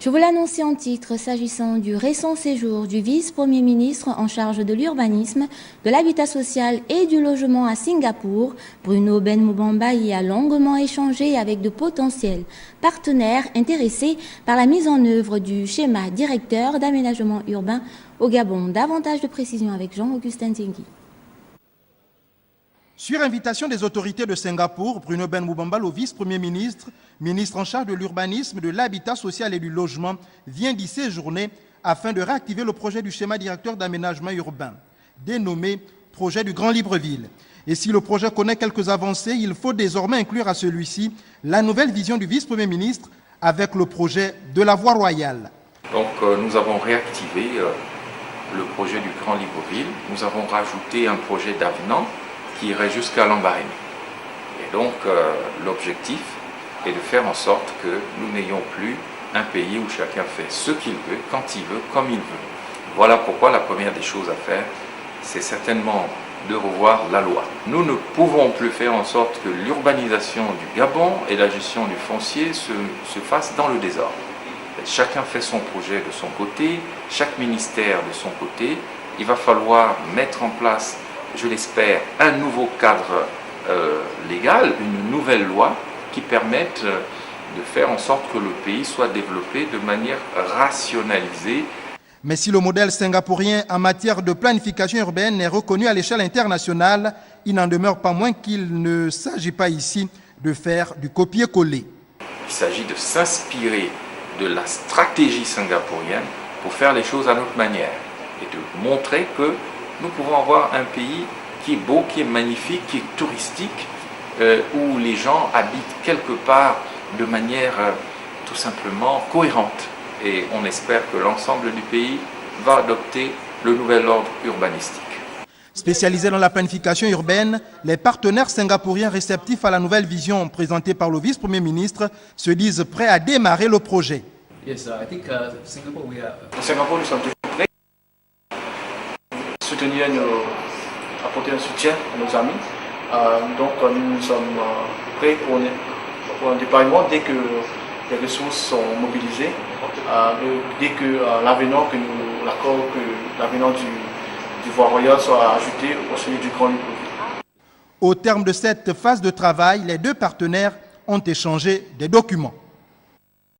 Je vous l'annonçais en titre, s'agissant du récent séjour du vice-premier ministre en charge de l'urbanisme, de l'habitat social et du logement à Singapour, Bruno Ben Moubamba y a longuement échangé avec de potentiels partenaires intéressés par la mise en œuvre du schéma directeur d'aménagement urbain au Gabon. Davantage de précisions avec Jean-Augustin Tingui. Sur invitation des autorités de Singapour, Bruno Ben Moubamba, le vice-premier ministre, ministre en charge de l'urbanisme, de l'habitat social et du logement, vient d'y séjourner afin de réactiver le projet du schéma directeur d'aménagement urbain, dénommé projet du Grand Libreville. Et si le projet connaît quelques avancées, il faut désormais inclure à celui-ci la nouvelle vision du vice-premier ministre avec le projet de la voie royale. Donc nous avons réactivé le projet du Grand Libreville, nous avons rajouté un projet d'avenant qui irait jusqu'à Lambaréné. Et donc l'objectif est de faire en sorte que nous n'ayons plus un pays où chacun fait ce qu'il veut, quand il veut, comme il veut. Voilà pourquoi la première des choses à faire, c'est certainement de revoir la loi. Nous ne pouvons plus faire en sorte que l'urbanisation du Gabon et la gestion du foncier se fassent dans le désordre. Chacun fait son projet de son côté, chaque ministère de son côté. Il va falloir mettre en place, je l'espère, un nouveau cadre légal, une nouvelle loi qui permette de faire en sorte que le pays soit développé de manière rationalisée. Mais si le modèle singapourien en matière de planification urbaine est reconnu à l'échelle internationale, il n'en demeure pas moins qu'il ne s'agit pas ici de faire du copier-coller. Il s'agit de s'inspirer de la stratégie singapourienne pour faire les choses à notre manière et de montrer que nous pouvons avoir un pays qui est beau, qui est magnifique, qui est touristique, où les gens habitent quelque part de manière tout simplement cohérente. Et on espère que l'ensemble du pays va adopter le nouvel ordre urbanistique. Spécialisés dans la planification urbaine, les partenaires singapouriens réceptifs à la nouvelle vision présentée par le vice-premier ministre se disent prêts à démarrer le projet. Yes, I think Singapore, Au Singapour, nous sommes toujours prêts à apporter un soutien à nos amis. Donc nous sommes prêts pour un déploiement dès que les ressources sont mobilisées, dès que l'avenant du voie royale soit ajouté au celui du Grand Libreville. Au terme de cette phase de travail, les deux partenaires ont échangé des documents.